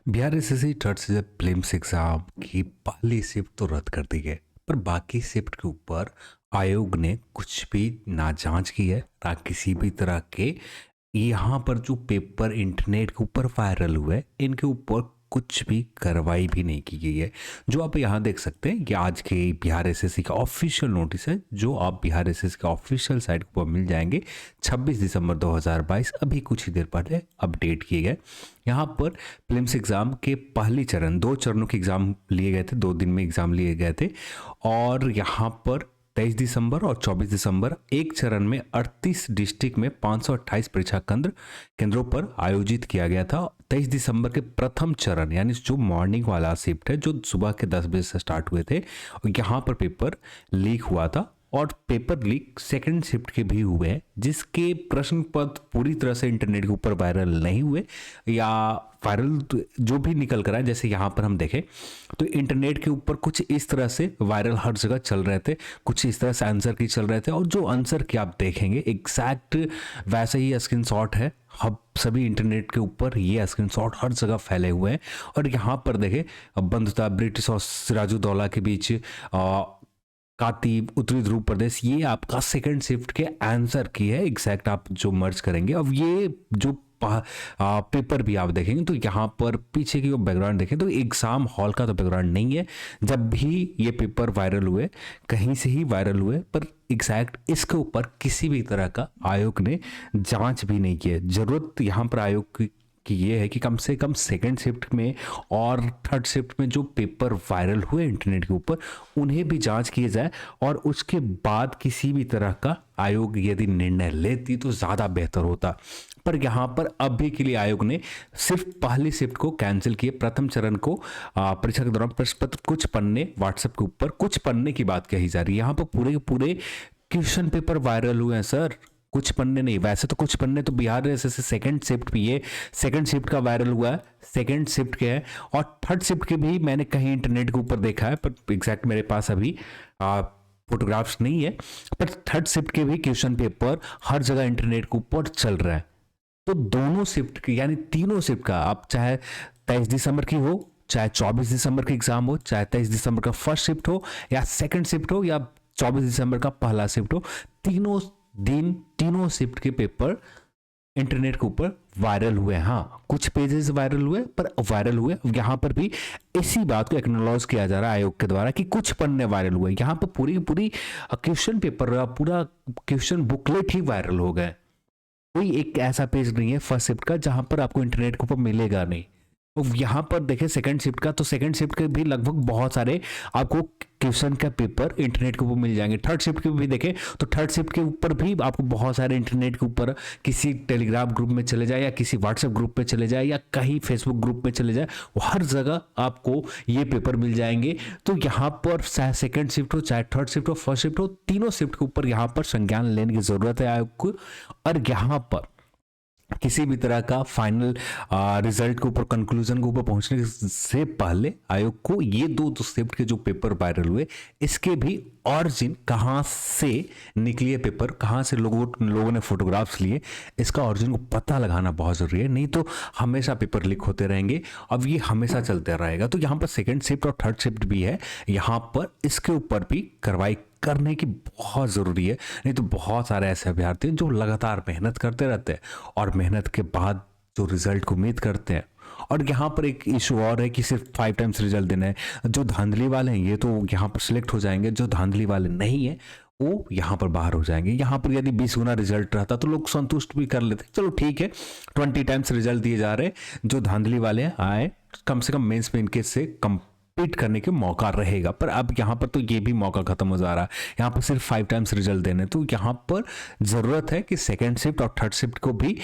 Bihar SSC third season prelims exam की पहली shift तो रद्द कर दी गई, पर बाकी शिफ्ट के ऊपर आयोग ने कुछ भी ना जांच की है ना किसी भी तरह के यहाँ पर जो पेपर इंटरनेट के ऊपर वायरल हुए इनके ऊपर कुछ भी कार्रवाई भी नहीं की गई है। जो आप यहाँ देख सकते हैं कि आज के बिहार एसएससी का ऑफिशियल नोटिस है, जो आप बिहार एसएससी का ऑफिशियल साइट पर मिल जाएंगे। 26 दिसंबर 2022 अभी कुछ ही देर पहले अपडेट किए गए। यहाँ पर प्रीलिम्स एग्जाम के पहली चरण, 2 चरणों के एग्जाम लिए गए थे, 2 दिन में एग्जाम लिए गए थे। और यहाँ पर 23 दिसंबर और 24 दिसंबर एक चरण में 38 डिस्ट्रिक्ट में 528 परीक्षा केंद्रों पर आयोजित किया गया था। 23 दिसंबर के प्रथम चरण यानी जो मॉर्निंग वाला शिफ्ट है, जो सुबह के 10 बजे से स्टार्ट हुए थे, और यहाँ पर पेपर लीक हुआ था। और पेपर लीक सेकंड शिफ्ट के भी हुए हैं, जिसके प्रश्न पत्र पूरी तरह से इंटरनेट के ऊपर वायरल नहीं हुए, या वायरल जो भी निकल कर आए। जैसे यहाँ पर हम देखें तो इंटरनेट के ऊपर कुछ इस तरह से वायरल हर जगह चल रहे थे, कुछ इस तरह से आंसर की चल रहे थे, और जो आंसर की आप देखेंगे एग्जैक्ट वैसे ही स्क्रीनशॉट है। अब सभी इंटरनेट के ऊपर ये स्क्रीनशॉट हर जगह फैले हुए हैं। और यहाँ पर देखें, बंधुता ब्रिटिश और सिराजुद्दौला के बीच कातिब उत्तरी ध्रुव प्रदेश, ये आपका सेकंड शिफ्ट के आंसर की है एग्जैक्ट आप जो मर्ज करेंगे। अब ये जो पेपर भी आप देखेंगे तो यहाँ पर पीछे की बैकग्राउंड देखें तो एग्जाम हॉल का तो बैकग्राउंड नहीं है। जब भी ये पेपर वायरल हुए कहीं से ही वायरल हुए, पर एग्जैक्ट इसके ऊपर किसी भी तरह का आयोग ने जांच भी नहीं की है। जरूरत यहाँ पर आयोग की ये है कि कम से कम सेकंड शिफ्ट में और थर्ड शिफ्ट में जो पेपर वायरल हुए इंटरनेट के ऊपर उन्हें भी जांच किए जाए, और उसके बाद किसी भी तरह का आयोग यदि निर्णय लेती तो ज़्यादा बेहतर होता। पर यहाँ पर अभी के लिए आयोग ने सिर्फ पहली शिफ्ट को कैंसिल किए। प्रथम चरण को परीक्षा के दौरान प्रश्न पत्र कुछ पन्ने व्हाट्सएप के ऊपर, कुछ पन्ने की बात कही जा रही है। यहाँ पर पूरे के पूरे क्वेश्चन पेपर वायरल हुए हैं सर, कुछ पन्ने नहीं। वैसे तो कुछ पन्ने तो बिहार जैसे सेकंड शिफ्ट भी है, सेकंड शिफ्ट का वायरल हुआ है, सेकंड शिफ्ट के है, और थर्ड शिफ्ट के भी मैंने कहीं इंटरनेट के ऊपर देखा है, पर एग्जैक्ट मेरे पास अभी फोटोग्राफ्स नहीं है। पर थर्ड शिफ्ट के भी क्वेश्चन पेपर हर जगह इंटरनेट के ऊपर चल रहा है। तो दोनों शिफ्ट की यानी तीनों शिफ्ट का, आप चाहे 23 दिसंबर की हो, चाहे 24 दिसंबर का एग्जाम हो, चाहे 23 दिसंबर का फर्स्ट शिफ्ट हो, या सेकंड शिफ्ट हो, या 24 दिसंबर का पहला शिफ्ट हो, तीनों दिन तीनों शिफ्ट के पेपर इंटरनेट के ऊपर वायरल हुए। हाँ, कुछ पेजेस वायरल हुए, पर वायरल हुए। यहाँ पर भी इसी बात को एक्नॉलेज किया जा रहा है आयोग के द्वारा कि कुछ पन्ने वायरल हुए। यहाँ पर पूरी पूरी क्वेश्चन पेपर, पूरा क्वेश्चन बुकलेट ही वायरल हो गए। कोई एक ऐसा पेज नहीं है फर्स्ट शिफ्ट का जहां पर आपको इंटरनेट के ऊपर मिलेगा नहीं। यहाँ पर देखें सेकंड शिफ्ट का, तो सेकंड शिफ्ट के भी लगभग बहुत सारे आपको क्वेश्चन का पेपर इंटरनेट के ऊपर मिल जाएंगे। थर्ड शिफ्ट के भी देखें तो थर्ड शिफ्ट के ऊपर भी आपको बहुत सारे इंटरनेट के ऊपर, किसी टेलीग्राम ग्रुप में चले जाए, या किसी व्हाट्सएप ग्रुप पे चले जाए, या कहीं फेसबुक ग्रुप में चले जाए, वो हर जगह आपको ये पेपर मिल जाएंगे। तो यहाँ पर चाहे सेकंड शिफ्ट हो, चाहे थर्ड शिफ्ट हो, फर्स्ट शिफ्ट हो, तीनों शिफ्ट के ऊपर यहाँ पर संज्ञान लेने की जरूरत है आयोग को। और यहाँ पर किसी भी तरह का फाइनल रिजल्ट के ऊपर, कंक्लूजन के ऊपर पहुंचने से पहले आयोग को ये दो शिफ्ट के जो पेपर वायरल हुए इसके भी ऑरिजिन कहाँ से निकली है, पेपर कहाँ से लोगों ने फोटोग्राफ्स लिए, इसका ऑरिजिन को पता लगाना बहुत जरूरी है। नहीं तो हमेशा पेपर लीक होते रहेंगे, अब ये हमेशा चलते रहेगा। तो यहाँ पर सेकेंड शिफ्ट और थर्ड शिफ्ट भी है, यहाँ पर इसके ऊपर भी कार्रवाई करने की बहुत ज़रूरी है। नहीं तो बहुत सारे ऐसे अभ्यर्थी हैं जो लगातार मेहनत करते रहते हैं और मेहनत के बाद जो रिजल्ट को उम्मीद करते हैं। और यहाँ पर एक इशू और है कि सिर्फ 5 टाइम्स रिजल्ट देना है। जो धांधली वाले हैं ये तो यहाँ पर सिलेक्ट हो जाएंगे, जो धांधली वाले नहीं है वो यहाँ पर बाहर हो जाएंगे। यहाँ पर यदि 20 गुना रिजल्ट रहता तो लोग संतुष्ट भी कर लेते, चलो ठीक है 20 टाइम्स रिजल्ट दिए जा रहे, जो धांधली वाले आए कम से कम मेंस में इनके से कम करने के मौका रहेगा। पर अब यहाँ पर तो ये भी मौका खत्म हो जा रहा है, यहाँ पर सिर्फ 5 टाइम्स रिजल्ट देने। तो यहाँ पर जरूरत है कि सेकंड शिफ्ट और थर्ड शिफ्ट को भी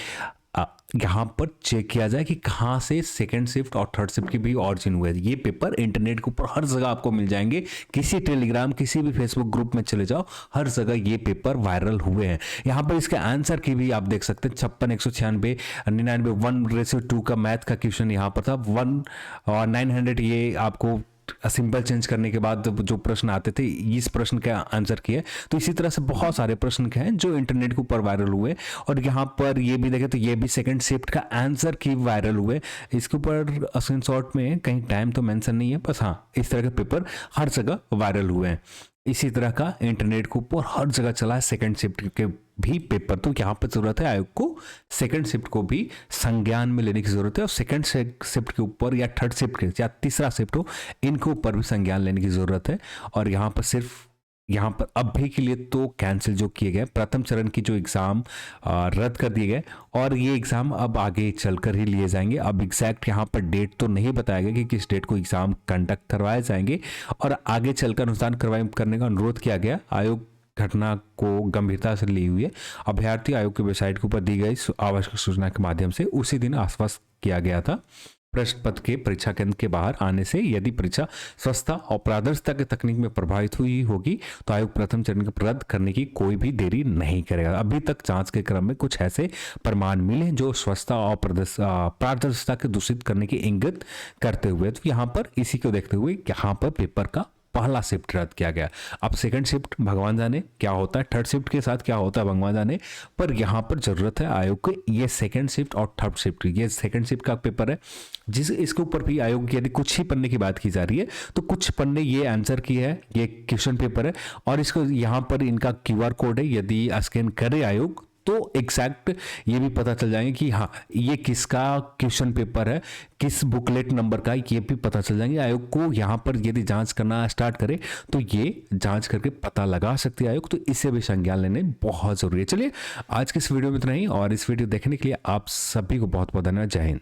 यहाँ पर चेक किया जाए कि कहाँ से सेकंड शिफ्ट और थर्ड शिफ्ट की भी ऑरिजिन हुए। ये पेपर इंटरनेट के ऊपर हर जगह आपको मिल जाएंगे, किसी टेलीग्राम किसी भी फेसबुक ग्रुप में चले जाओ, हर जगह ये पेपर वायरल हुए हैं। यहाँ पर इसके आंसर की भी आप देख सकते हैं 56, 196, 99, 1:2 का मैथ का क्वेश्चन यहाँ पर था, 1 और 900 ये आपको सिंबल चेंज करने के बाद जो प्रश्न आते थे, इस प्रश्न का आंसर किया। तो इसी तरह से बहुत सारे प्रश्न के हैं जो इंटरनेट के ऊपर वायरल हुए। और यहाँ पर ये भी देखें तो ये भी सेकंड शिफ्ट का आंसर की वायरल हुए। इसके ऊपर स्क्रीनशॉट में कहीं टाइम तो मेंशन नहीं है, बस हाँ इस तरह के पेपर हर जगह वायरल हुए हैं। इसी तरह का इंटरनेट के ऊपर हर जगह चला है सेकंड शिफ्ट के भी पेपर। तो यहाँ पर जरूरत है आयोग को सेकंड शिफ्ट को भी संज्ञान में लेने की जरूरत है, और सेकंड शिफ्ट के ऊपर या थर्ड शिफ्ट के या तीसरा शिफ्ट हो, इनके ऊपर भी संज्ञान लेने की जरूरत है। और यहाँ पर सिर्फ यहाँ पर अभी के लिए तो कैंसिल जो किए गए प्रथम चरण की जो एग्ज़ाम रद्द कर दिए गए, और ये एग्ज़ाम अब आगे चलकर ही लिए जाएंगे। अब एग्जैक्ट यहाँ पर डेट तो नहीं बताया गया कि किस डेट को एग्ज़ाम कंडक्ट करवाए जाएंगे, और आगे चलकर अनुदान करने का अनुरोध किया गया। आयोग घटना को गंभीरता से ली हुई है। अभ्यर्थी आयोग की वेबसाइट के ऊपर दी गई आवश्यक सूचना के माध्यम से उसी दिन आश्वस्त किया गया था प्रश्न पत्र के परीक्षा केंद्र के बाहर आने से यदि परीक्षा स्वच्छता और पारदर्शिता की तकनीक में प्रभावित हुई होगी तो आयोग प्रथम चरण को रद्द करने की कोई भी देरी नहीं करेगा। अभी तक जांच के क्रम में कुछ ऐसे प्रमाण मिले जो स्वच्छता और पारदर्शिता के दूषित करने की इंगित करते हुए, तो यहाँ पर इसी को देखते हुए यहाँ पर पेपर का पहला शिफ्ट रद्द किया गया। अब सेकंड शिफ्ट भगवान जाने क्या होता है, थर्ड शिफ्ट के साथ क्या होता है भगवान जाने, पर यहाँ पर जरूरत है आयोग को ये सेकंड शिफ्ट और थर्ड शिफ्ट, ये सेकंड शिफ्ट का पेपर है जिस इसके ऊपर भी आयोग की यदि कुछ ही पन्ने की बात की जा रही है तो कुछ पन्ने ये आंसर की है, ये क्वेश्चन पेपर है, और इसको यहाँ पर इनका QR कोड है, यदि स्कैन करे आयोग तो एग्जैक्ट ये भी पता चल जाएंगे कि हाँ ये किसका क्वेश्चन पेपर है, किस बुकलेट नंबर का, ये भी पता चल जाएंगे। आयोग को यहाँ पर यदि जांच करना स्टार्ट करे तो ये जांच करके पता लगा सकती है आयोग, तो इससे भी संज्ञान लेने बहुत जरूरी है। चलिए आज के इस वीडियो में इतना ही, और इस वीडियो देखने के लिए आप सभी को बहुत बहुत धन्यवाद। जय हिंद।